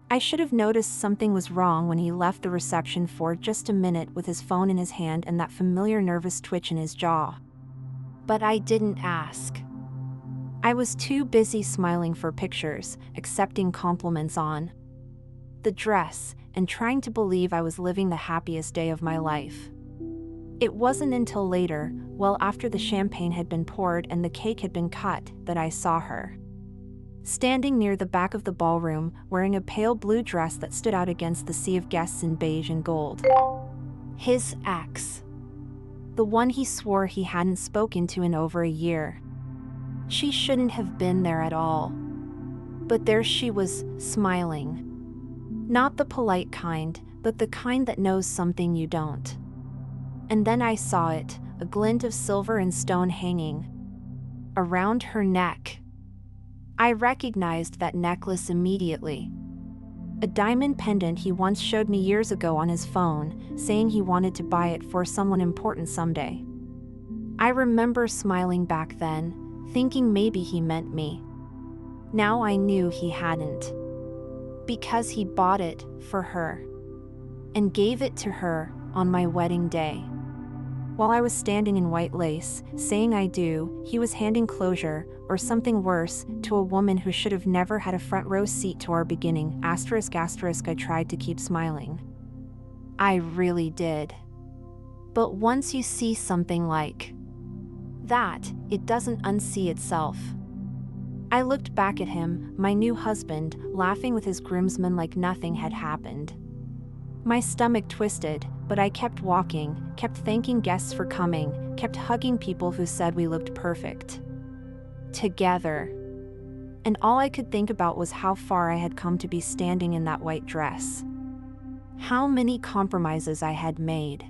I should have noticed something was wrong when he left the reception for just a minute with his phone in his hand and that familiar nervous twitch in his jaw. But I didn't ask. I was too busy smiling for pictures, accepting compliments on the dress, and trying to believe I was living the happiest day of my life. It wasn't until later, well after the champagne had been poured and the cake had been cut, that I saw her. Standing near the back of the ballroom, wearing a pale blue dress that stood out against the sea of guests in beige and gold. His ex. The one he swore he hadn't spoken to in over a year. She shouldn't have been there at all. But there she was, smiling. Not the polite kind, but the kind that knows something you don't. And then I saw it, a glint of silver and stone hanging around her neck. I recognized that necklace immediately. A diamond pendant he once showed me years ago on his phone, saying he wanted to buy it for someone important someday. I remember smiling back then, thinking maybe he meant me. Now I knew he hadn't. Because he bought it for her and gave it to her on my wedding day. While I was standing in white lace, saying I do, he was handing closure, or something worse, to a woman who should have never had a front row seat to our beginning, ****. I tried to keep smiling. I really did. But once you see something like that, it doesn't unsee itself. I looked back at him, my new husband, laughing with his groomsmen like nothing had happened. My stomach twisted, but I kept walking, kept thanking guests for coming, kept hugging people who said we looked perfect together. And all I could think about was how far I had come to be standing in that white dress. How many compromises I had made.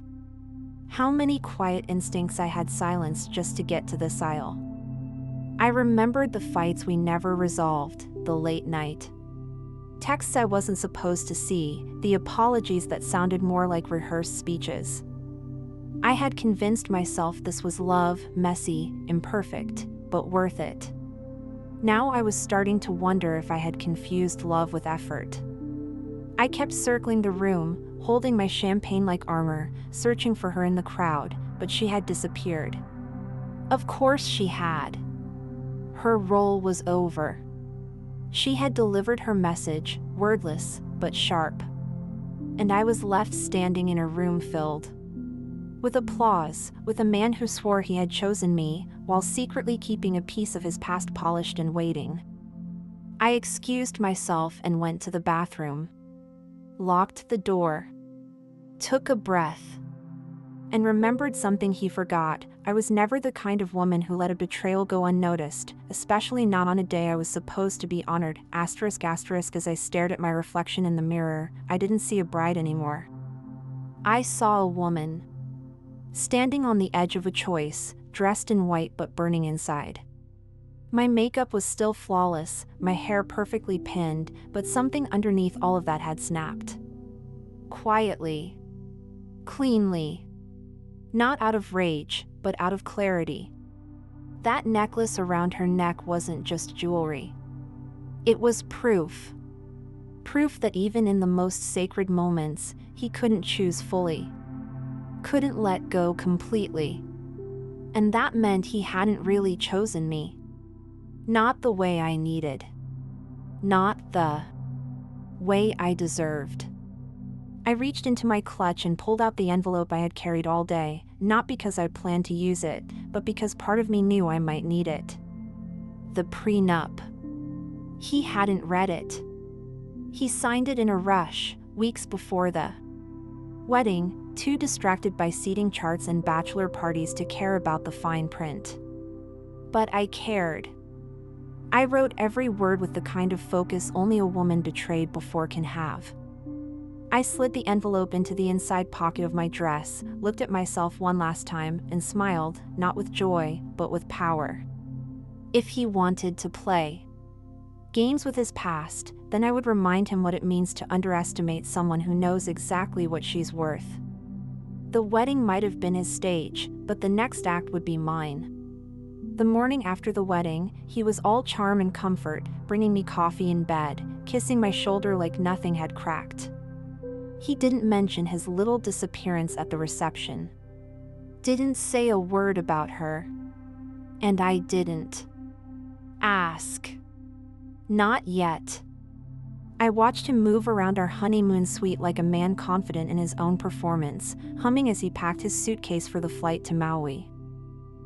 How many quiet instincts I had silenced just to get to this aisle. I remembered the fights we never resolved, the late night texts I wasn't supposed to see, the apologies that sounded more like rehearsed speeches. I had convinced myself this was love, messy, imperfect, but worth it. Now I was starting to wonder if I had confused love with effort. I kept circling the room, holding my champagne like armor, searching for her in the crowd, but she had disappeared. Of course she had. Her role was over. She had delivered her message, wordless, but sharp. And I was left standing in a room filled with applause, with a man who swore he had chosen me, while secretly keeping a piece of his past polished and waiting. I excused myself and went to the bathroom. Locked the door. Took a breath. And remembered something he forgot. I was never the kind of woman who let a betrayal go unnoticed, especially not on a day I was supposed to be honored, ****. As I stared at my reflection in the mirror, I didn't see a bride anymore. I saw a woman. Standing on the edge of a choice, dressed in white but burning inside. My makeup was still flawless, my hair perfectly pinned, but something underneath all of that had snapped. Quietly. Cleanly. Not out of rage, but out of clarity. That necklace around her neck wasn't just jewelry. It was proof. Proof that even in the most sacred moments, he couldn't choose fully. Couldn't let go completely. And that meant he hadn't really chosen me. Not the way I needed. Not the way I deserved. I reached into my clutch and pulled out the envelope I had carried all day, not because I planned to use it, but because part of me knew I might need it. The prenup. He hadn't read it. He signed it in a rush, weeks before the wedding, too distracted by seating charts and bachelor parties to care about the fine print. But I cared. I wrote every word with the kind of focus only a woman betrayed before can have. I slid the envelope into the inside pocket of my dress, looked at myself one last time, and smiled, not with joy, but with power. If he wanted to play games with his past, then I would remind him what it means to underestimate someone who knows exactly what she's worth. The wedding might have been his stage, but the next act would be mine. The morning after the wedding, he was all charm and comfort, bringing me coffee in bed, kissing my shoulder like nothing had cracked. He didn't mention his little disappearance at the reception. Didn't say a word about her. And I didn't ask. Not yet. I watched him move around our honeymoon suite like a man confident in his own performance, humming as he packed his suitcase for the flight to Maui.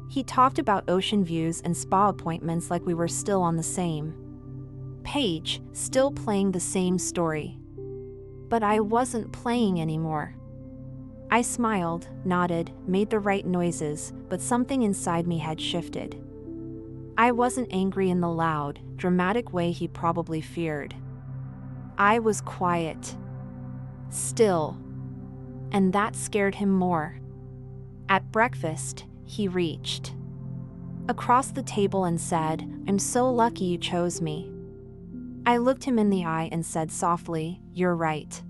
He talked about ocean views and spa appointments like we were still on the same page, still playing the same story. But I wasn't playing anymore. I smiled, nodded, made the right noises, but something inside me had shifted. I wasn't angry in the loud, dramatic way he probably feared. I was quiet. Still. And that scared him more. At breakfast, he reached across the table and said, "I'm so lucky you chose me." I looked him in the eye and said softly, "You're right.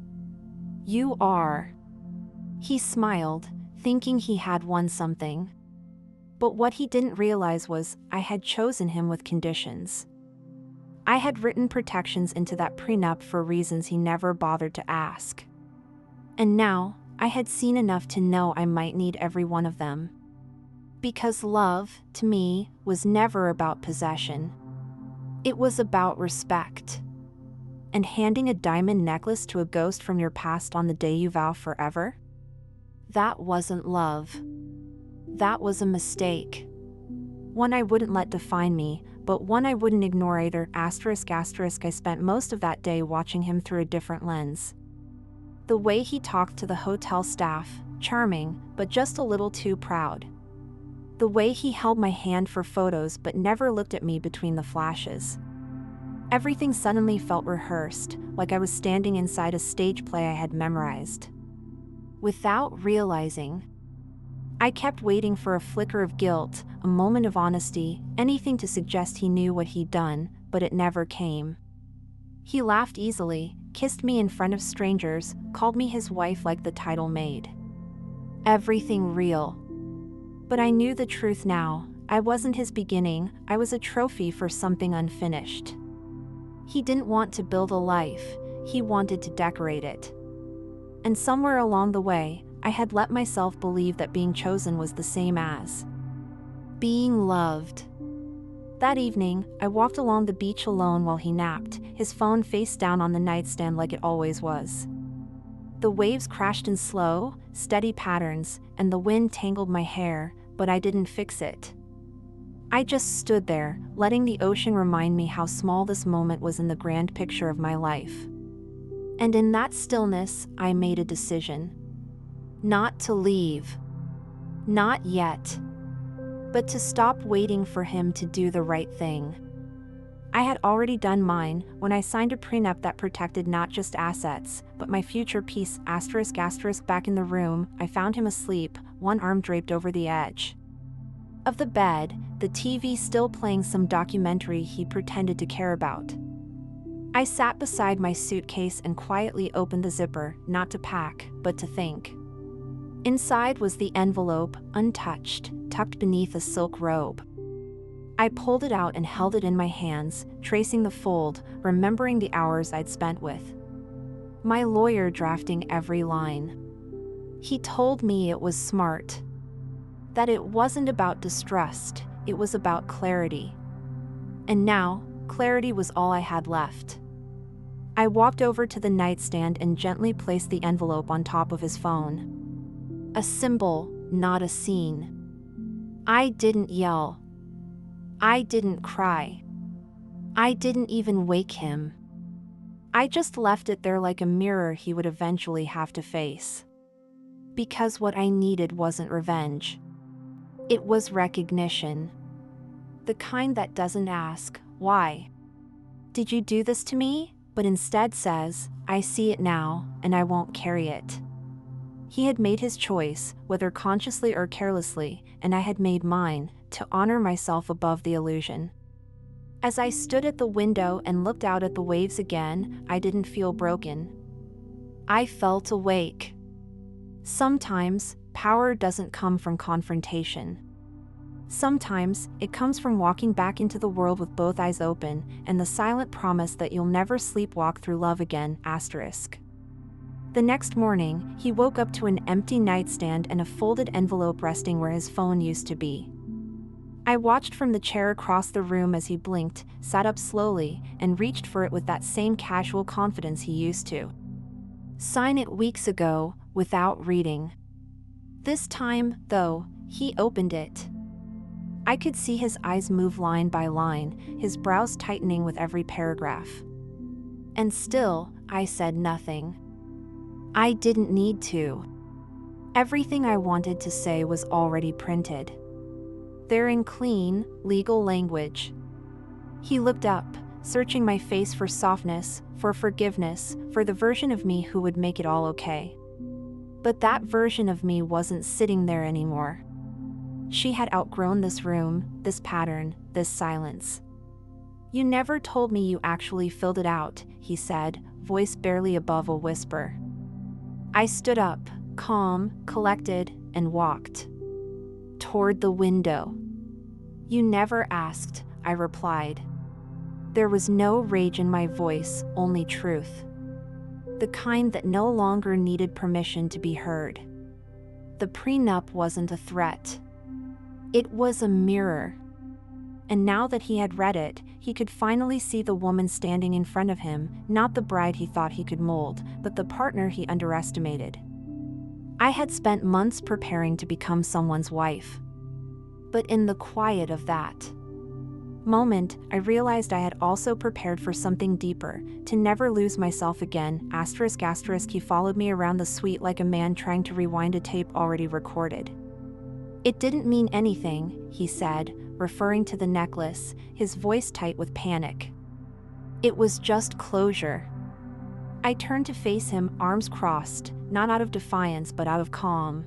You are." He smiled, thinking he had won something. But what he didn't realize was I had chosen him with conditions. I had written protections into that prenup for reasons he never bothered to ask. And now, I had seen enough to know I might need every one of them. Because love, to me, was never about possession. It was about respect. And handing a diamond necklace to a ghost from your past on the day you vow forever? That wasn't love. That was a mistake. One I wouldn't let define me, but one I wouldn't ignore either. I spent most of that day watching him through a different lens. The way he talked to the hotel staff, charming, but just a little too proud. The way he held my hand for photos but never looked at me between the flashes. Everything suddenly felt rehearsed, like I was standing inside a stage play I had memorized. Without realizing, I kept waiting for a flicker of guilt, a moment of honesty, anything to suggest he knew what he'd done, but it never came. He laughed easily, kissed me in front of strangers, called me his wife like the title made. Everything real. But I knew the truth now. I wasn't his beginning, I was a trophy for something unfinished. He didn't want to build a life, he wanted to decorate it. And somewhere along the way, I had let myself believe that being chosen was the same as being loved. That evening, I walked along the beach alone while he napped, his phone face down on the nightstand like it always was. The waves crashed in slow, steady patterns, and the wind tangled my hair, but I didn't fix it. I just stood there, letting the ocean remind me how small this moment was in the grand picture of my life. And in that stillness, I made a decision. Not to leave. Not yet. But to stop waiting for him to do the right thing. I had already done mine when I signed a prenup that protected not just assets, but my future peace. Back in the room, I found him asleep, one arm draped over the edge of the bed, the TV still playing some documentary he pretended to care about. I sat beside my suitcase and quietly opened the zipper, not to pack, but to think. Inside was the envelope, untouched, tucked beneath a silk robe. I pulled it out and held it in my hands, tracing the fold, remembering the hours I'd spent with my lawyer drafting every line. He told me it was smart. That it wasn't about distrust, it was about clarity. And now, clarity was all I had left. I walked over to the nightstand and gently placed the envelope on top of his phone. A symbol, not a scene. I didn't yell. I didn't cry. I didn't even wake him. I just left it there like a mirror he would eventually have to face. Because what I needed wasn't revenge. It was recognition. The kind that doesn't ask, why? Did you do this to me? But instead says, I see it now, and I won't carry it. He had made his choice, whether consciously or carelessly, and I had made mine, to honor myself above the illusion. As I stood at the window and looked out at the waves again, I didn't feel broken. I felt awake. Sometimes, power doesn't come from confrontation. Sometimes, it comes from walking back into the world with both eyes open, and the silent promise that you'll never sleepwalk through love again, asterisk. The next morning, he woke up to an empty nightstand and a folded envelope resting where his phone used to be. I watched from the chair across the room as he blinked, sat up slowly, and reached for it with that same casual confidence he used to. Sign it weeks ago, without reading. This time, though, he opened it. I could see his eyes move line by line, his brows tightening with every paragraph. And still, I said nothing. I didn't need to. Everything I wanted to say was already printed. There in clean, legal language. He looked up, searching my face for softness, for forgiveness, for the version of me who would make it all okay. But that version of me wasn't sitting there anymore. She had outgrown this room, this pattern, this silence. You never told me you actually filled it out, he said, voice barely above a whisper. I stood up, calm, collected, and walked toward the window. You never asked, I replied. There was no rage in my voice, only truth. The kind that no longer needed permission to be heard. The prenup wasn't a threat. It was a mirror. And now that he had read it, he could finally see the woman standing in front of him, not the bride he thought he could mold, but the partner he underestimated. I had spent months preparing to become someone's wife. But in the quiet of that moment, I realized I had also prepared for something deeper, to never lose myself again, asterisk asterisk. He followed me around the suite like a man trying to rewind a tape already recorded. It didn't mean anything, he said, referring to the necklace, his voice tight with panic. It was just closure. I turned to face him, arms crossed, not out of defiance but out of calm.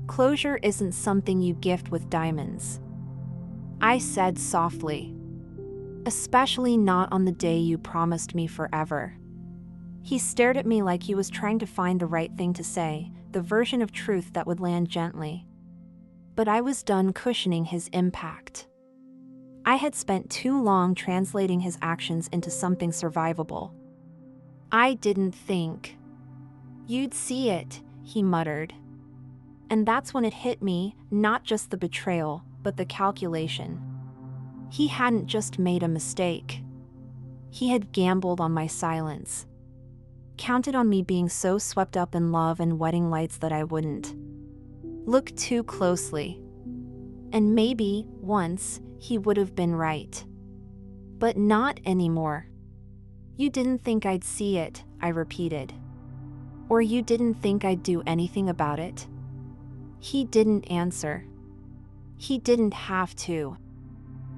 Closure isn't something you gift with diamonds, I said softly. Especially not on the day you promised me forever. He stared at me like he was trying to find the right thing to say, the version of truth that would land gently. But I was done cushioning his impact. I had spent too long translating his actions into something survivable. I didn't think you'd see it, he muttered. And that's when it hit me, not just the betrayal, but the calculation. He hadn't just made a mistake. He had gambled on my silence. Counted on me being so swept up in love and wedding lights that I wouldn't look too closely. And maybe, once, he would have been right. But not anymore. You didn't think I'd see it, I repeated. Or you didn't think I'd do anything about it? He didn't answer. He didn't have to.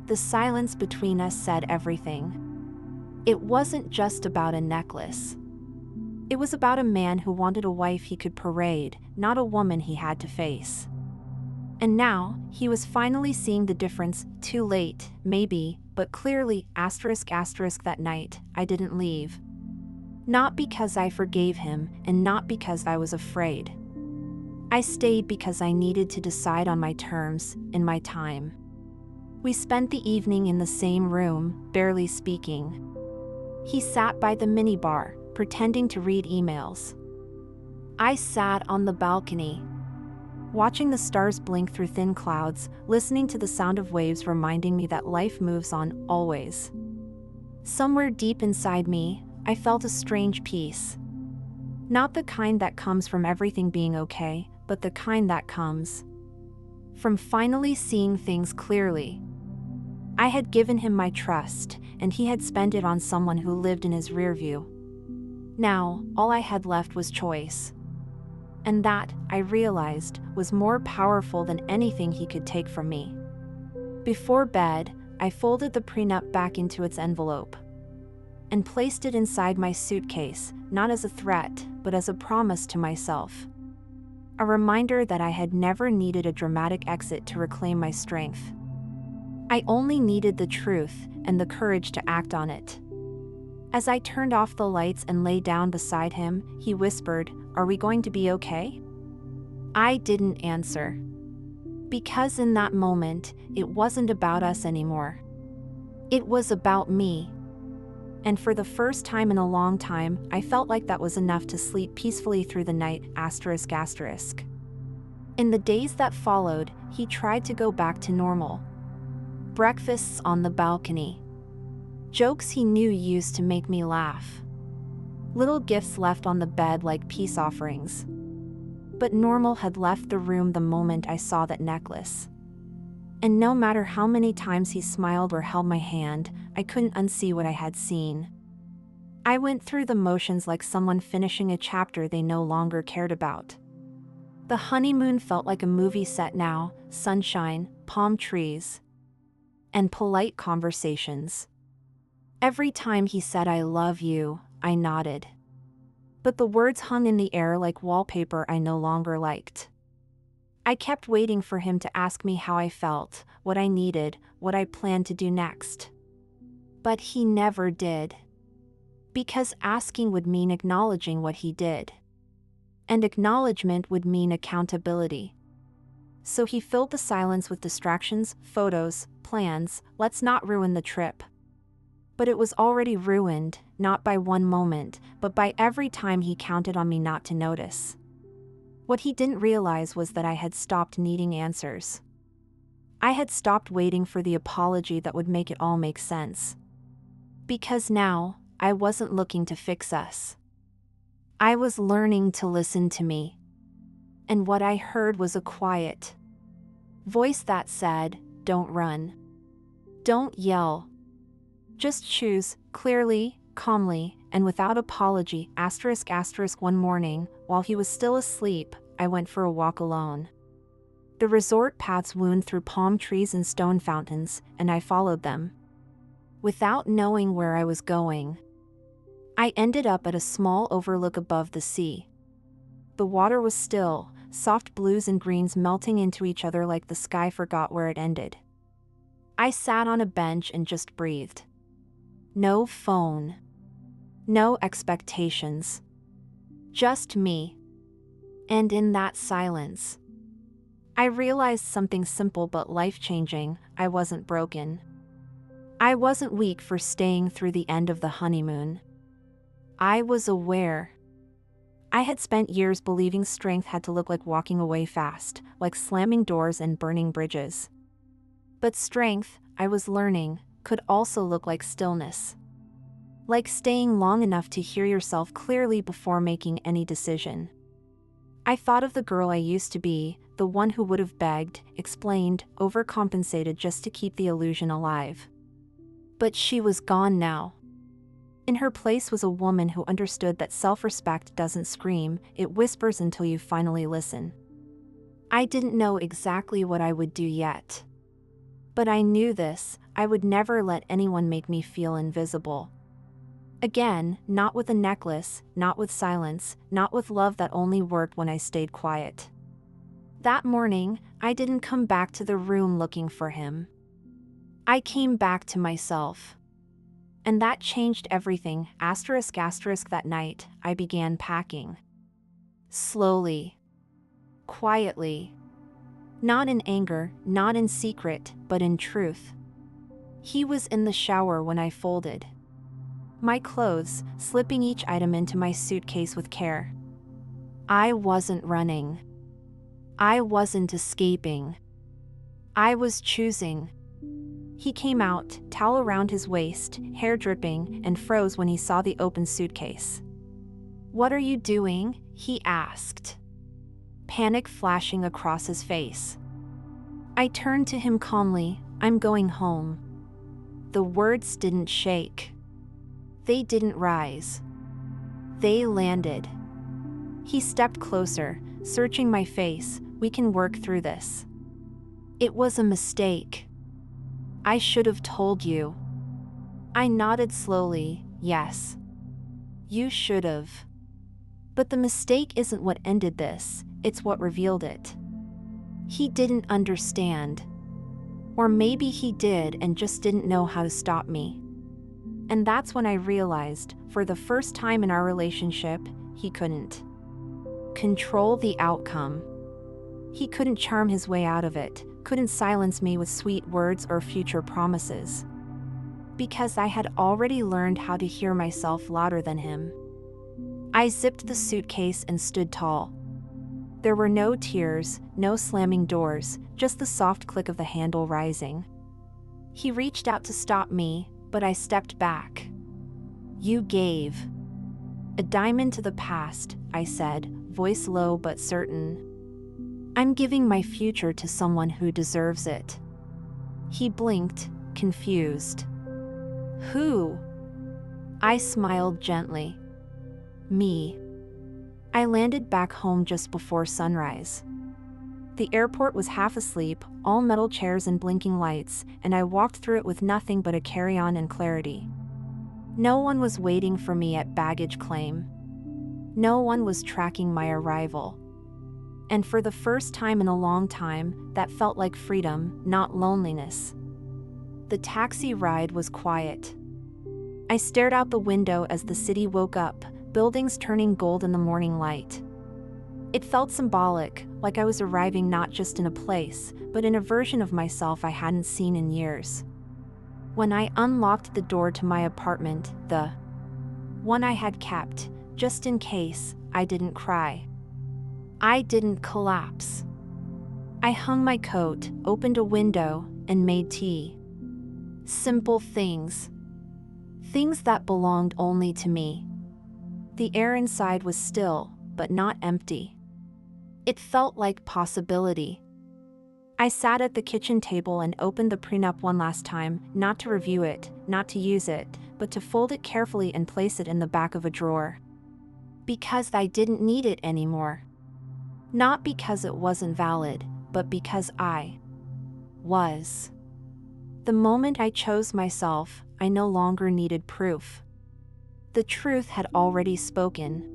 The silence between us said everything. It wasn't just about a necklace. It was about a man who wanted a wife he could parade, not a woman he had to face. And now, he was finally seeing the difference, too late, maybe, but clearly, asterisk asterisk. That night, I didn't leave. Not because I forgave him, and not because I was afraid. I stayed because I needed to decide on my terms, in my time. We spent the evening in the same room, barely speaking. He sat by the minibar, pretending to read emails. I sat on the balcony, watching the stars blink through thin clouds, listening to the sound of waves reminding me that life moves on, always. Somewhere deep inside me, I felt a strange peace. Not the kind that comes from everything being okay, but the kind that comes from finally seeing things clearly. I had given him my trust, and he had spent it on someone who lived in his rearview. Now, all I had left was choice. And that, I realized, was more powerful than anything he could take from me. Before bed, I folded the prenup back into its envelope and placed it inside my suitcase, not as a threat, but as a promise to myself. A reminder that I had never needed a dramatic exit to reclaim my strength. I only needed the truth and the courage to act on it. As I turned off the lights and lay down beside him, he whispered, "Are we going to be okay?" I didn't answer. Because in that moment, it wasn't about us anymore. It was about me. And for the first time in a long time, I felt like that was enough to sleep peacefully through the night, ***. In the days that followed, he tried to go back to normal. Breakfasts on the balcony. Jokes he knew used to make me laugh. Little gifts left on the bed like peace offerings. But normal had left the room the moment I saw that necklace. And no matter how many times he smiled or held my hand, I couldn't unsee what I had seen. I went through the motions like someone finishing a chapter they no longer cared about. The honeymoon felt like a movie set now, sunshine, palm trees, and polite conversations. Every time he said "I love you," I nodded. But the words hung in the air like wallpaper I no longer liked. I kept waiting for him to ask me how I felt, what I needed, what I planned to do next. But he never did. Because asking would mean acknowledging what he did. And acknowledgement would mean accountability. So he filled the silence with distractions, photos, plans, let's not ruin the trip. But it was already ruined, not by one moment, but by every time he counted on me not to notice. What he didn't realize was that I had stopped needing answers. I had stopped waiting for the apology that would make it all make sense. Because now, I wasn't looking to fix us. I was learning to listen to me. And what I heard was a quiet voice that said, "Don't run. Don't yell. Just choose, clearly, calmly, and without apology, ***. One morning, while he was still asleep, I went for a walk alone. The resort paths wound through palm trees and stone fountains, and I followed them. Without knowing where I was going, I ended up at a small overlook above the sea. The water was still, soft blues and greens melting into each other like the sky forgot where it ended. I sat on a bench and just breathed. No phone. No expectations. Just me. And in that silence, I realized something simple but life-changing: I wasn't broken. I wasn't weak for staying through the end of the honeymoon. I was aware. I had spent years believing strength had to look like walking away fast, like slamming doors and burning bridges. But strength, I was learning, could also look like stillness. Like staying long enough to hear yourself clearly before making any decision. I thought of the girl I used to be, the one who would have begged, explained, overcompensated just to keep the illusion alive. But she was gone now. In her place was a woman who understood that self-respect doesn't scream, it whispers until you finally listen. I didn't know exactly what I would do yet. But I knew this: I would never let anyone make me feel invisible. Again, not with a necklace, not with silence, not with love that only worked when I stayed quiet. That morning, I didn't come back to the room looking for him. I came back to myself. And that changed everything, ***. That night, I began packing. Slowly. Quietly. Not in anger, not in secret, but in truth. He was in the shower when I folded my clothes, slipping each item into my suitcase with care. I wasn't running. I wasn't escaping. I was choosing. He came out, towel around his waist, hair dripping, and froze when he saw the open suitcase. "What are you doing?" he asked, panic flashing across his face. I turned to him calmly. "I'm going home." The words didn't shake. They didn't rise. They landed. He stepped closer, searching my face. "We can work through this." It was a mistake. I should have told you. I nodded slowly. Yes. You should have. But the mistake isn't what ended this, it's what revealed it. He didn't understand. Or maybe he did and just didn't know how to stop me. And that's when I realized, for the first time in our relationship, he couldn't control the outcome. He couldn't charm his way out of it, couldn't silence me with sweet words or future promises. Because I had already learned how to hear myself louder than him. I zipped the suitcase and stood tall. There were no tears, no slamming doors, just the soft click of the handle rising. He reached out to stop me, but I stepped back. "You gave a diamond to the past," I said, voice low but certain. "I'm giving my future to someone who deserves it." He blinked, confused. "Who?" I smiled gently. "Me." I landed back home just before sunrise. The airport was half asleep, all metal chairs and blinking lights, and I walked through it with nothing but a carry-on and clarity. No one was waiting for me at baggage claim. No one was tracking my arrival. And for the first time in a long time, that felt like freedom, not loneliness. The taxi ride was quiet. I stared out the window as the city woke up, buildings turning gold in the morning light. It felt symbolic, like I was arriving not just in a place, but in a version of myself I hadn't seen in years. When I unlocked the door to my apartment, the one I had kept, just in case, I didn't cry. I didn't collapse. I hung my coat, opened a window, and made tea. Simple things. Things that belonged only to me. The air inside was still, but not empty. It felt like possibility. I sat at the kitchen table and opened the prenup one last time, not to review it, not to use it, but to fold it carefully and place it in the back of a drawer. Because I didn't need it anymore. Not because it wasn't valid, but because I was. The moment I chose myself, I no longer needed proof. The truth had already spoken.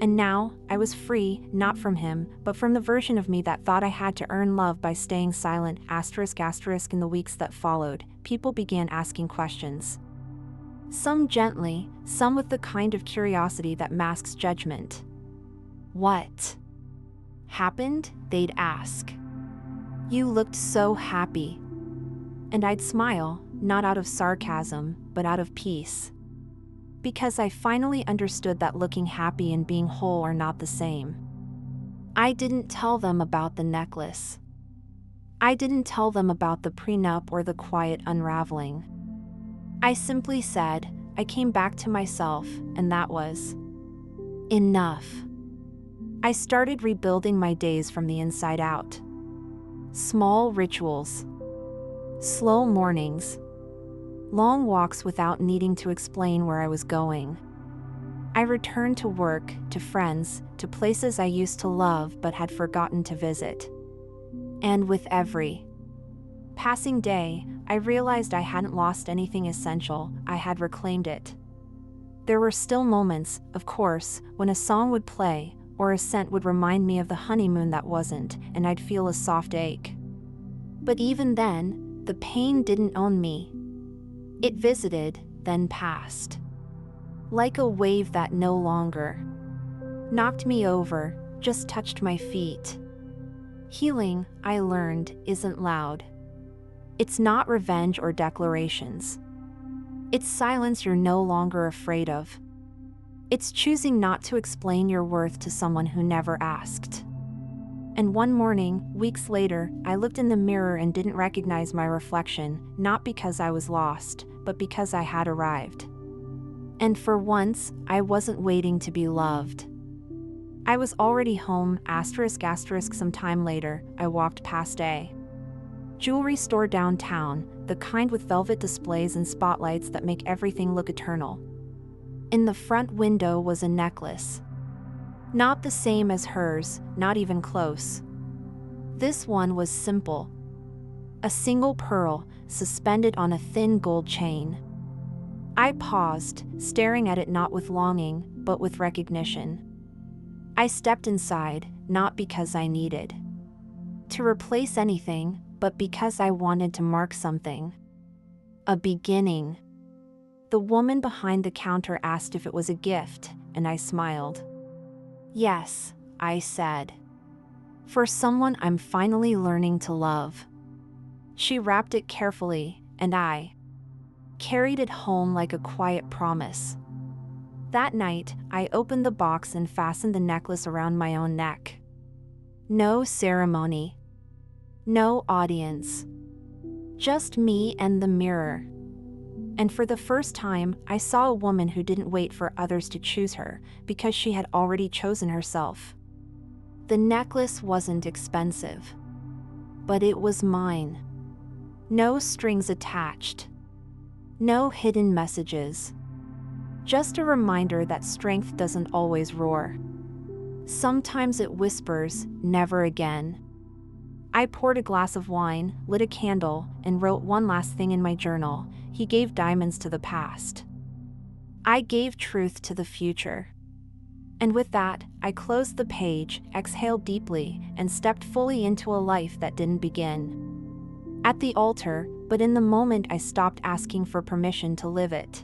And now, I was free, not from him, but from the version of me that thought I had to earn love by staying silent. ***. In the weeks that followed, people began asking questions. Some gently, some with the kind of curiosity that masks judgment. "What happened?" they'd ask. "You looked so happy." And I'd smile, not out of sarcasm, but out of peace. Because I finally understood that looking happy and being whole are not the same. I didn't tell them about the necklace. I didn't tell them about the prenup or the quiet unraveling. I simply said, I came back to myself, and that was enough. I started rebuilding my days from the inside out. Small rituals. Slow mornings. Long walks without needing to explain where I was going. I returned to work, to friends, to places I used to love but had forgotten to visit. And with every passing day, I realized I hadn't lost anything essential, I had reclaimed it. There were still moments, of course, when a song would play, or a scent would remind me of the honeymoon that wasn't, and I'd feel a soft ache. But even then, the pain didn't own me. It visited, then passed. Like a wave that no longer knocked me over, just touched my feet. Healing, I learned, isn't loud. It's not revenge or declarations. It's silence you're no longer afraid of. It's choosing not to explain your worth to someone who never asked. And one morning, weeks later, I looked in the mirror and didn't recognize my reflection, not because I was lost, but because I had arrived. And for once, I wasn't waiting to be loved. I was already home, ***. Some time later, I walked past a jewelry store downtown, the kind with velvet displays and spotlights that make everything look eternal. In the front window was a necklace. Not the same as hers, not even close. This one was simple. A single pearl, suspended on a thin gold chain. I paused, staring at it not with longing, but with recognition. I stepped inside, not because I needed to replace anything, but because I wanted to mark something. A beginning. The woman behind the counter asked if it was a gift, and I smiled. Yes, I said. For someone I'm finally learning to love. She wrapped it carefully, and I carried it home like a quiet promise. That night, I opened the box and fastened the necklace around my own neck. No ceremony. No audience. Just me and the mirror. And for the first time, I saw a woman who didn't wait for others to choose her, because she had already chosen herself. The necklace wasn't expensive, but it was mine. No strings attached. No hidden messages. Just a reminder that strength doesn't always roar. Sometimes it whispers, never again. I poured a glass of wine, lit a candle, and wrote one last thing in my journal. He gave diamonds to the past. I gave truth to the future. And with that, I closed the page, exhaled deeply, and stepped fully into a life that didn't begin at the altar, but in the moment I stopped asking for permission to live it.